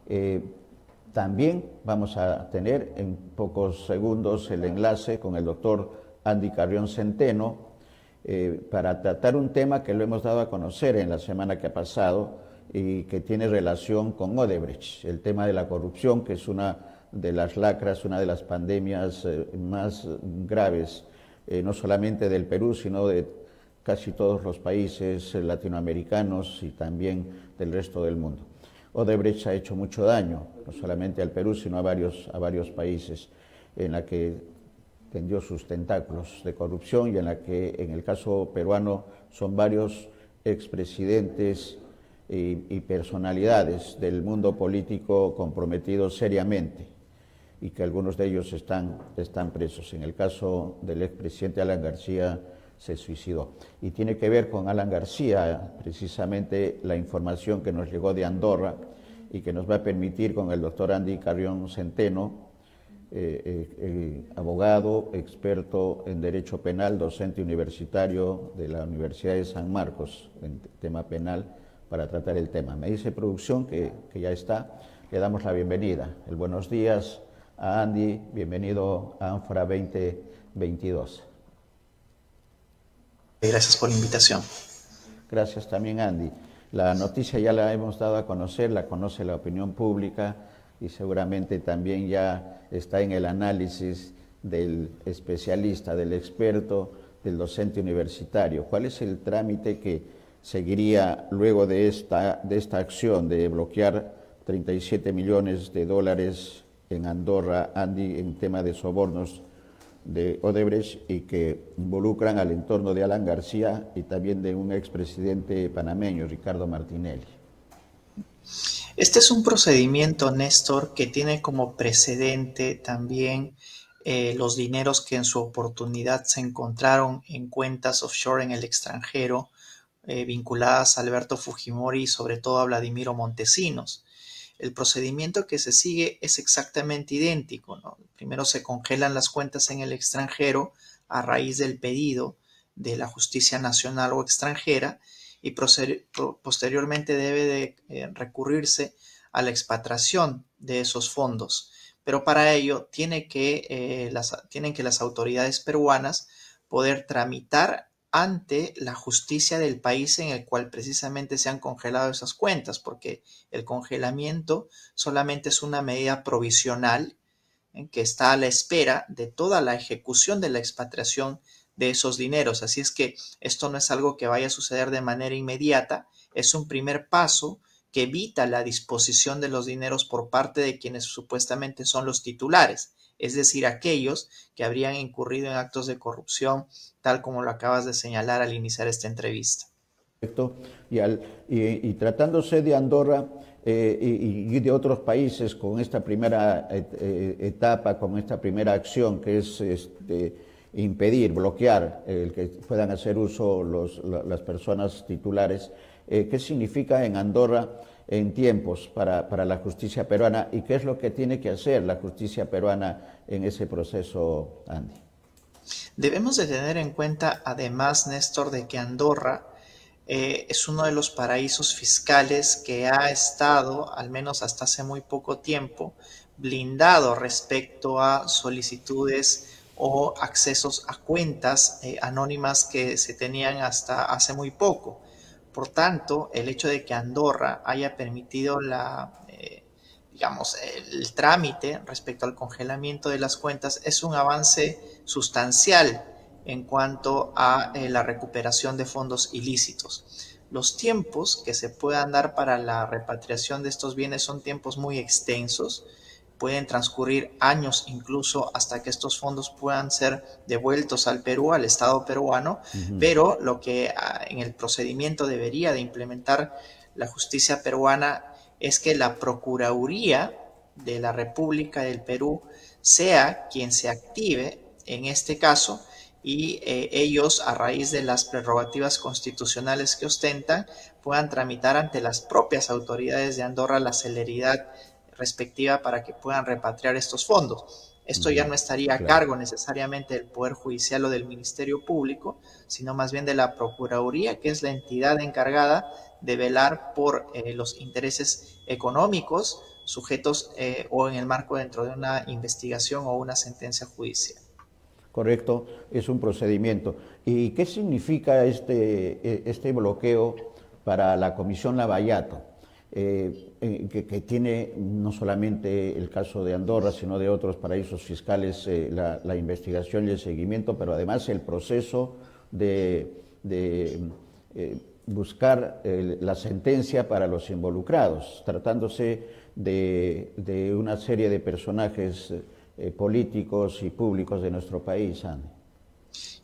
Eh, También vamos a tener en pocos segundos el enlace con el doctor Andy Carrión Centeno para tratar un tema que lo hemos dado a conocer en la semana que ha pasado y que tiene relación con Odebrecht, el tema de la corrupción, que es una de las lacras, una de las pandemias más graves, no solamente del Perú, sino de casi todos los países latinoamericanos y también del resto del mundo. Odebrecht ha hecho mucho daño, no solamente al Perú, sino a varios países, en la que tendió sus tentáculos de corrupción y en la que, en el caso peruano, son varios expresidentes y personalidades del mundo político comprometidos seriamente y que algunos de ellos están presos. En el caso del expresidente Alan García, se suicidó. Y tiene que ver con Alan García, precisamente la información que nos llegó de Andorra y que nos va a permitir con el doctor Andy Carrión Centeno, abogado, experto en Derecho Penal, docente universitario de la Universidad de San Marcos en tema penal, para tratar el tema. Me dice producción que ya está. Le damos la bienvenida. El buenos días a Andy. Bienvenido a Ánfora 2022. Gracias por la invitación. Gracias también, Andy. La noticia ya la hemos dado a conocer, la conoce la opinión pública y seguramente también ya está en el análisis del especialista, del experto, del docente universitario. ¿Cuál es el trámite que seguiría luego de esta acción de bloquear 37 millones de dólares en Andorra, Andy, en tema de sobornos de Odebrecht y que involucran al entorno de Alan García y también de un expresidente panameño, Ricardo Martinelli? Este es un procedimiento, Néstor, que tiene como precedente también los dineros que en su oportunidad se encontraron en cuentas offshore en el extranjero, vinculadas a Alberto Fujimori y sobre todo a Vladimiro Montesinos. El procedimiento que se sigue es exactamente idéntico, ¿no? Primero se congelan las cuentas en el extranjero a raíz del pedido de la justicia nacional o extranjera y posteriormente debe de recurrirse a la expatriación de esos fondos. Pero para ello tienen que las autoridades peruanas poder tramitar ante la justicia del país en el cual precisamente se han congelado esas cuentas, porque el congelamiento solamente es una medida provisional en que está a la espera de toda la ejecución de la expatriación de esos dineros. Así es que esto no es algo que vaya a suceder de manera inmediata, es un primer paso que evita la disposición de los dineros por parte de quienes supuestamente son los titulares, es decir, aquellos que habrían incurrido en actos de corrupción, tal como lo acabas de señalar al iniciar esta entrevista. Y tratándose de Andorra y de otros países con esta primera etapa, con esta primera acción que es impedir, bloquear el que puedan hacer uso las personas titulares, ¿qué significa en Andorra en tiempos para la justicia peruana y qué es lo que tiene que hacer la justicia peruana en ese proceso, Andy? Debemos de tener en cuenta, además, Néstor, de que Andorra es uno de los paraísos fiscales que ha estado, al menos hasta hace muy poco tiempo, blindado respecto a solicitudes o accesos a cuentas anónimas que se tenían hasta hace muy poco. Por tanto, el hecho de que Andorra haya permitido digamos, el trámite respecto al congelamiento de las cuentas es un avance sustancial en cuanto a la recuperación de fondos ilícitos. Los tiempos que se puedan dar para la repatriación de estos bienes son tiempos muy extensos, pueden transcurrir años incluso hasta que estos fondos puedan ser devueltos al Perú, al Estado peruano, pero lo que en el procedimiento debería de implementar la justicia peruana es que la Procuraduría de la República del Perú sea quien se active en este caso y ellos, a raíz de las prerrogativas constitucionales que ostentan, puedan tramitar ante las propias autoridades de Andorra la celeridad respectiva para que puedan repatriar estos fondos. Esto ya no estaría a Claro. cargo necesariamente del Poder Judicial o del Ministerio Público, sino más bien de la Procuraduría, que es la entidad encargada de velar por los intereses económicos sujetos o en el marco dentro de una investigación o una sentencia judicial. Correcto, es un procedimiento. ¿Y qué significa este bloqueo para la Comisión Lavallato? Que tiene no solamente el caso de Andorra, sino de otros paraísos fiscales, la investigación y el seguimiento, pero además el proceso de buscar la sentencia para los involucrados, tratándose de una serie de personajes políticos y públicos de nuestro país, Andy.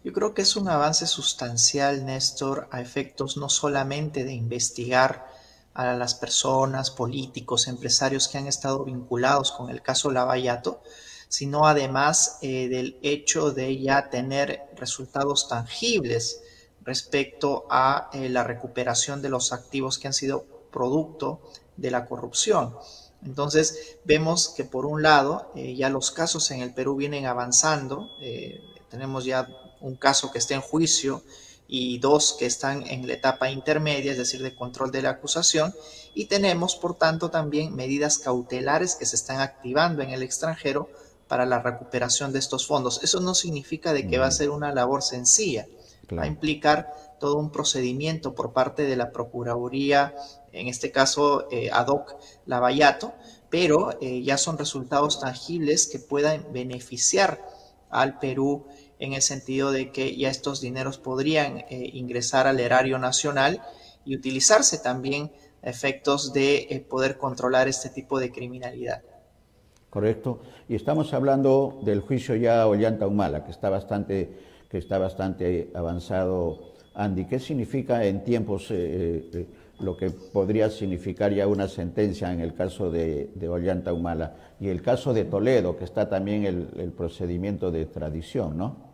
Yo creo que es un avance sustancial, Néstor, a efectos no solamente de investigar a las personas, políticos, empresarios que han estado vinculados con el caso Lavallato, sino además del hecho de ya tener resultados tangibles respecto a la recuperación de los activos que han sido producto de la corrupción. Entonces vemos que por un lado ya los casos en el Perú vienen avanzando, tenemos ya un caso que está en juicio y dos que están en la etapa intermedia, es decir, de control de la acusación, y tenemos, por tanto, también medidas cautelares que se están activando en el extranjero para la recuperación de estos fondos. Eso no significa de que va a ser una labor sencilla, va a implicar todo un procedimiento por parte de la Procuraduría, en este caso ad hoc Lavallato, pero ya son resultados tangibles que puedan beneficiar al Perú en el sentido de que ya estos dineros podrían ingresar al erario nacional y utilizarse también a efectos de poder controlar este tipo de criminalidad. Correcto. Y estamos hablando del juicio ya Ollanta Humala, que está bastante avanzado. Andy, ¿qué significa en tiempos lo que podría significar ya una sentencia en el caso de Ollanta Humala? Y el caso de Toledo, que está también el procedimiento de extradición, ¿no?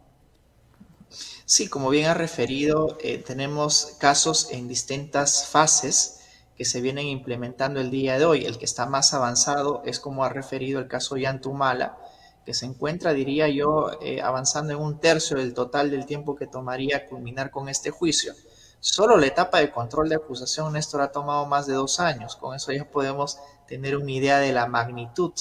Sí, como bien ha referido, tenemos casos en distintas fases que se vienen implementando el día de hoy. El que está más avanzado es, como ha referido, el caso Ollanta Humala, que se encuentra, diría yo, avanzando en 1/3 del total del tiempo que tomaría culminar con este juicio. Solo la etapa de control de acusación, Néstor, ha tomado más de 2 años. Con eso ya podemos tener una idea de la magnitud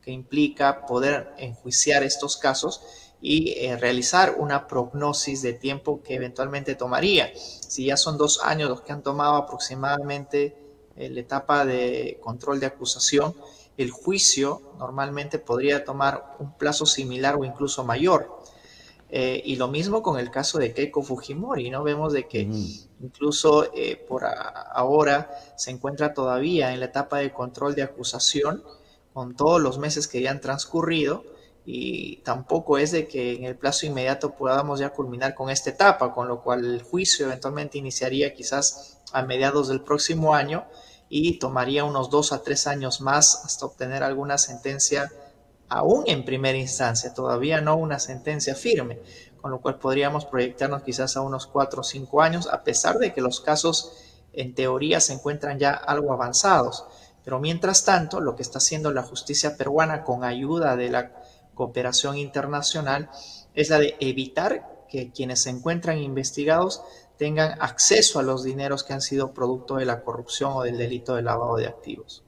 que implica poder enjuiciar estos casos y realizar una prognosis de tiempo que eventualmente tomaría. Si ya son 2 años los que han tomado aproximadamente la etapa de control de acusación, el juicio normalmente podría tomar un plazo similar o incluso mayor. Y lo mismo con el caso de Keiko Fujimori, ¿no? Vemos de que incluso por ahora se encuentra todavía en la etapa de control de acusación con todos los meses que ya han transcurrido, y tampoco es de que en el plazo inmediato podamos ya culminar con esta etapa, con lo cual el juicio eventualmente iniciaría quizás a mediados del próximo año y tomaría unos 2 a 3 años más hasta obtener alguna sentencia aún en primera instancia, todavía no una sentencia firme, con lo cual podríamos proyectarnos quizás a unos 4 o 5 años, a pesar de que los casos en teoría se encuentran ya algo avanzados. Pero mientras tanto, lo que está haciendo la justicia peruana con ayuda de la cooperación internacional es la de evitar que quienes se encuentran investigados tengan acceso a los dineros que han sido producto de la corrupción o del delito de lavado de activos.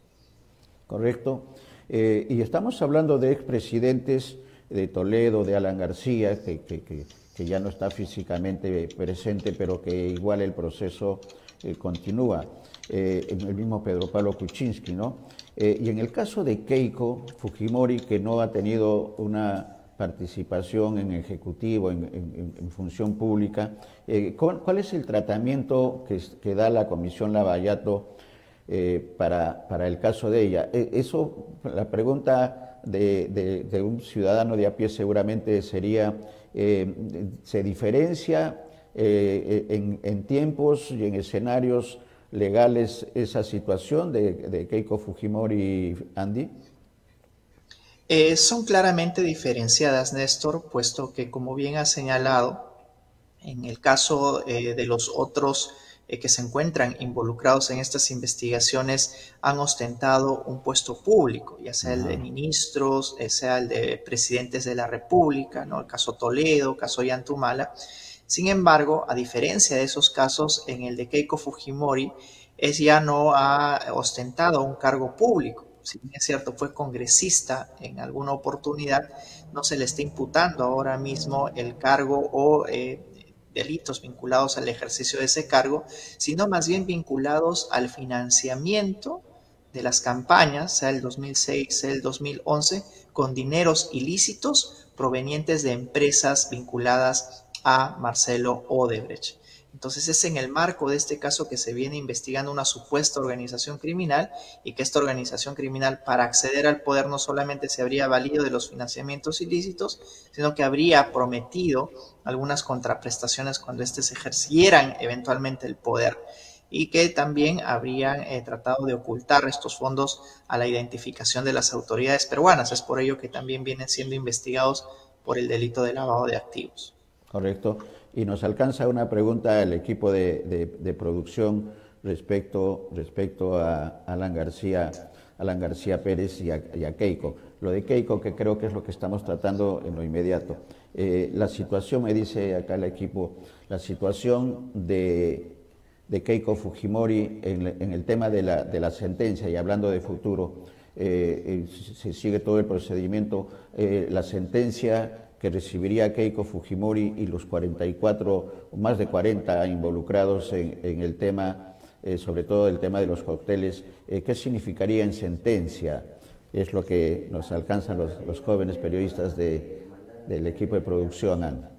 Correcto. Y estamos hablando de expresidentes de Toledo, de Alan García, que ya no está físicamente presente, pero que igual el proceso continúa. El mismo Pedro Pablo Kuczynski, ¿no? Y en el caso de Keiko Fujimori, que no ha tenido una participación en ejecutivo, en función pública, ¿cuál es el tratamiento que da la Comisión Lavallato para el caso de ella? Eso, la pregunta de un ciudadano de a pie seguramente sería, ¿se diferencia en tiempos y en escenarios legales esa situación de Keiko Fujimori, Andy? Son claramente diferenciadas, Néstor, puesto que, como bien ha señalado, en el caso de los otros que se encuentran involucrados en estas investigaciones han ostentado un puesto público, ya sea el de ministros, sea el de presidentes de la República, ¿no? El caso Toledo, caso Ollanta Humala. Sin embargo, a diferencia de esos casos, en el de Keiko Fujimori, ella no ha ostentado un cargo público. si bien es cierto, fue congresista en alguna oportunidad, no se le está imputando ahora mismo el cargo o delitos vinculados al ejercicio de ese cargo, sino más bien vinculados al financiamiento de las campañas, sea el 2006, sea el 2011, con dineros ilícitos provenientes de empresas vinculadas a Marcelo Odebrecht. Entonces es en el marco de este caso que se viene investigando una supuesta organización criminal y que esta organización criminal para acceder al poder no solamente se habría valido de los financiamientos ilícitos, sino que habría prometido algunas contraprestaciones cuando éstas ejercieran eventualmente el poder y que también habrían tratado de ocultar estos fondos a la identificación de las autoridades peruanas. Es por ello que también vienen siendo investigados por el delito de lavado de activos. Correcto. Y nos alcanza una pregunta al equipo de producción respecto a Alan García Pérez y a Keiko. Lo de Keiko, que creo que es lo que estamos tratando en lo inmediato. La situación, me dice acá el equipo, la situación de Keiko Fujimori en el tema de la sentencia, y hablando de futuro, se sigue todo el procedimiento, la sentencia que recibiría Keiko Fujimori y los 44, más de 40 involucrados en el tema, sobre todo el tema de los cócteles, ¿qué significaría en sentencia? Es lo que nos alcanzan los jóvenes periodistas del equipo de producción, Ana.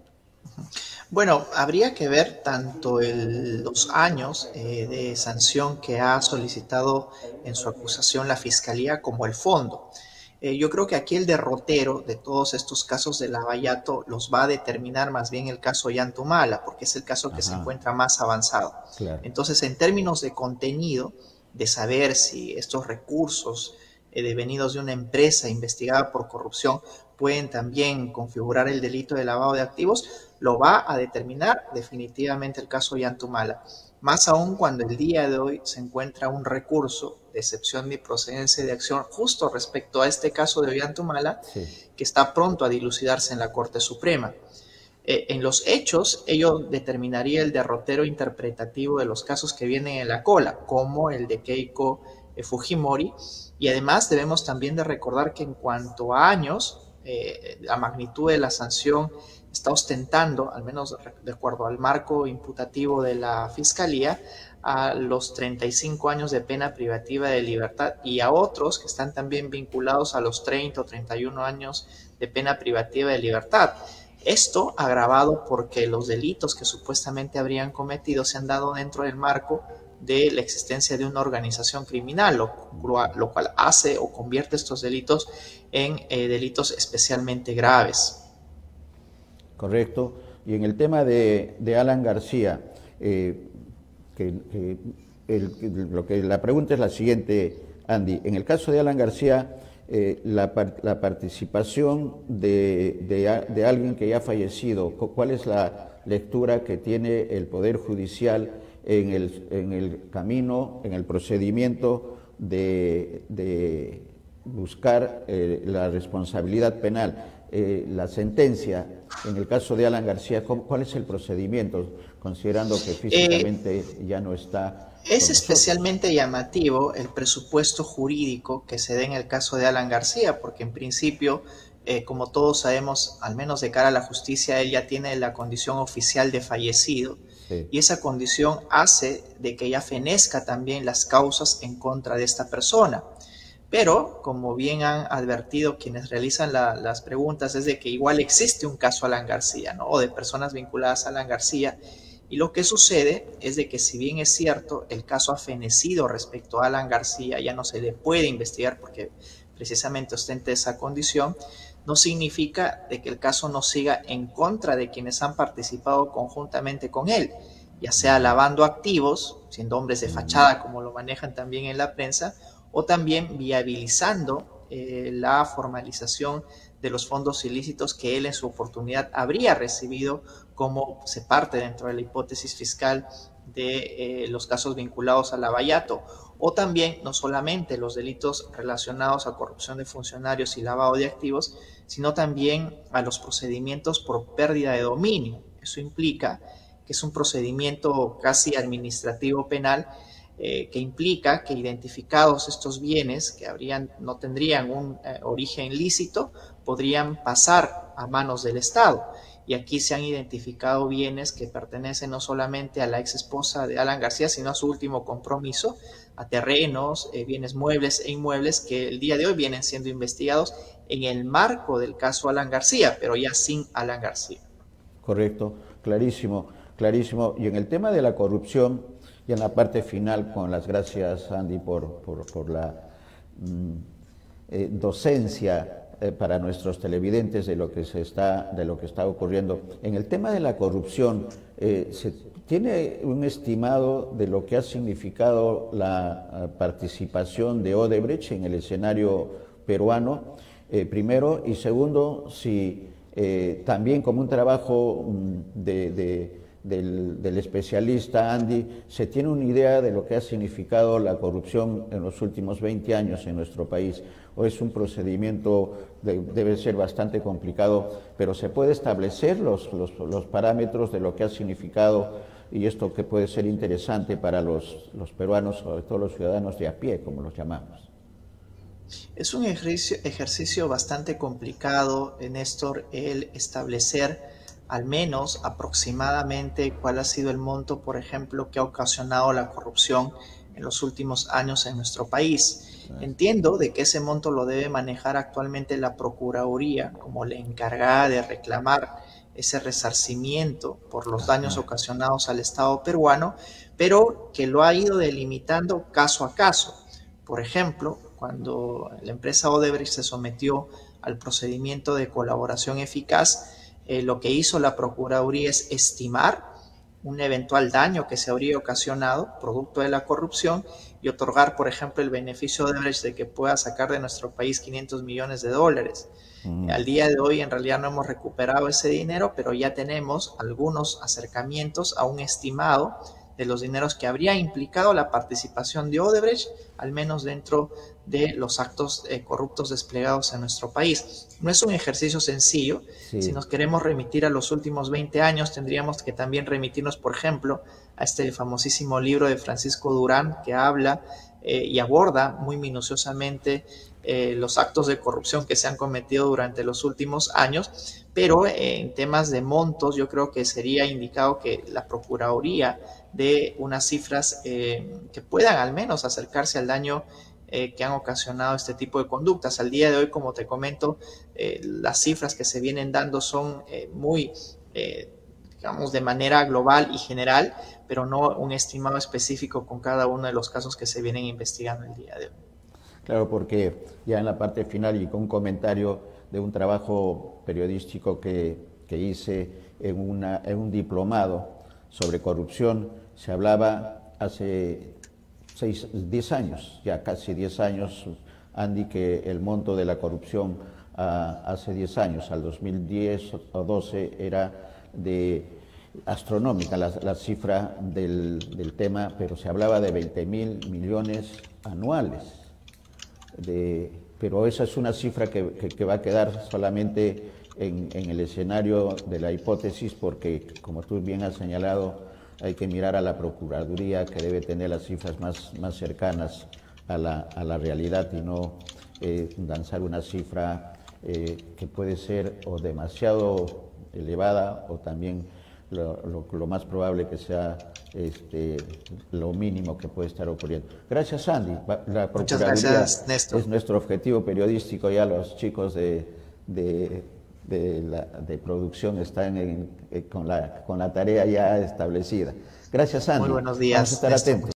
Bueno, habría que ver tanto los años de sanción que ha solicitado en su acusación la Fiscalía como el fondo. Yo creo que aquí el derrotero de todos estos casos de Lavallato los va a determinar más bien el caso Ollantumala, porque es el caso que se encuentra más avanzado. Claro. Entonces, en términos de contenido, de saber si estos recursos devenidos de una empresa investigada por corrupción pueden también configurar el delito de lavado de activos, lo va a determinar definitivamente el caso Ollantumala. Más aún cuando el día de hoy se encuentra un recurso de excepción de procedencia de acción justo respecto a este caso de Ollantumala, sí, que está pronto a dilucidarse en la Corte Suprema. En los hechos, ello determinaría el derrotero interpretativo de los casos que vienen en la cola, como el de Keiko Fujimori, y además debemos también de recordar que en cuanto a años, la magnitud de la sanción está ostentando, al menos de acuerdo al marco imputativo de la Fiscalía, a los 35 años de pena privativa de libertad y a otros que están también vinculados a los 30 o 31 años de pena privativa de libertad. Esto agravado porque los delitos que supuestamente habrían cometido se han dado dentro del marco de la existencia de una organización criminal, lo cual hace o convierte estos delitos en delitos especialmente graves. Correcto. Y en el tema de Alan García, la pregunta es la siguiente, Andy. En el caso de Alan García, la participación de alguien que ya ha fallecido, ¿cuál es la lectura que tiene el Poder Judicial en el camino, en el procedimiento de buscar la responsabilidad penal? La sentencia, en el caso de Alan García, ¿cuál es el procedimiento, considerando que físicamente ya no está? Es especialmente llamativo el presupuesto jurídico que se da en el caso de Alan García, porque en principio, como todos sabemos, al menos de cara a la justicia, él ya tiene la condición oficial de fallecido, sí, y esa condición hace de que ya fenezca también las causas en contra de esta persona. Pero, como bien han advertido quienes realizan las preguntas, es de que igual existe un caso Alan García, ¿no? O de personas vinculadas a Alan García. Y lo que sucede es de que si bien es cierto, el caso ha fenecido respecto a Alan García, ya no se le puede investigar porque precisamente ostenta esa condición, no significa de que el caso no siga en contra de quienes han participado conjuntamente con él, ya sea lavando activos, siendo hombres de fachada como lo manejan también en la prensa, o también viabilizando la formalización de los fondos ilícitos que él en su oportunidad habría recibido como se parte dentro de la hipótesis fiscal de los casos vinculados al Lavallato, o también no solamente los delitos relacionados a corrupción de funcionarios y lavado de activos, sino también a los procedimientos por pérdida de dominio. Eso implica que es un procedimiento casi administrativo penal que implica que identificados estos bienes que no tendrían un origen lícito, podrían pasar a manos del Estado. Y aquí se han identificado bienes que pertenecen no solamente a la ex esposa de Alan García, sino a su último compromiso, a terrenos, bienes muebles e inmuebles que el día de hoy vienen siendo investigados en el marco del caso Alan García, pero ya sin Alan García. Correcto, clarísimo, clarísimo. Y en el tema de la corrupción, y en la parte final, con las gracias, Andy, por la docencia para nuestros televidentes de lo que está ocurriendo. En el tema de la corrupción, se tiene un estimado de lo que ha significado la participación de Odebrecht en el escenario peruano, primero, y segundo, si también como un trabajo del especialista Andy, se tiene una idea de lo que ha significado la corrupción en los últimos 20 años en nuestro país. O es un procedimiento, debe ser bastante complicado, pero se puede establecer los parámetros de lo que ha significado, y esto que puede ser interesante para los peruanos, sobre todo los ciudadanos de a pie, como los llamamos. Es un ejercicio bastante complicado, Néstor, el establecer al menos aproximadamente cuál ha sido el monto, por ejemplo, que ha ocasionado la corrupción en los últimos años en nuestro país. Entiendo de que ese monto lo debe manejar actualmente la Procuraduría como la encargada de reclamar ese resarcimiento por los daños ocasionados al Estado peruano, pero que lo ha ido delimitando caso a caso. Por ejemplo, cuando la empresa Odebrecht se sometió al procedimiento de colaboración eficaz, lo que hizo la Procuraduría es estimar un eventual daño que se habría ocasionado producto de la corrupción y otorgar, por ejemplo, el beneficio de Odebrecht de que pueda sacar de nuestro país 500 millones de dólares. Al día de hoy en realidad no hemos recuperado ese dinero, pero ya tenemos algunos acercamientos a un estimado de los dineros que habría implicado la participación de Odebrecht, al menos dentro de los actos corruptos desplegados en nuestro país. No es un ejercicio sencillo. Sí. Si nos queremos remitir a los últimos 20 años, tendríamos que también remitirnos, por ejemplo, a este famosísimo libro de Francisco Durán, que habla y aborda muy minuciosamente los actos de corrupción que se han cometido durante los últimos años, pero en temas de montos yo creo que sería indicado que la Procuraduría dé unas cifras que puedan al menos acercarse al daño que han ocasionado este tipo de conductas. Al día de hoy, como te comento, las cifras que se vienen dando son muy, digamos, de manera global y general, pero no un estimado específico con cada uno de los casos que se vienen investigando el día de hoy. Claro, porque ya en la parte final y con un comentario de un trabajo periodístico que hice en un diplomado sobre corrupción, se hablaba hace 10 años, ya casi 10 años, Andy, que el monto de la corrupción hace 10 años, al 2010 o 12, era astronómica la cifra del tema, pero se hablaba de 20.000 millones anuales. Pero esa es una cifra que va a quedar solamente en el escenario de la hipótesis, porque, como tú bien has señalado, hay que mirar a la Procuraduría, que debe tener las cifras más cercanas a la realidad y no lanzar una cifra que puede ser o demasiado elevada o también lo más probable que sea lo mínimo que puede estar ocurriendo. Gracias, Andy. La Procuraduría, muchas gracias, Néstor, es nuestro objetivo periodístico. Ya los chicos de producción están con la tarea ya establecida. Gracias, Andy. Muy buenos días, vamos a estar Néstor. atentos.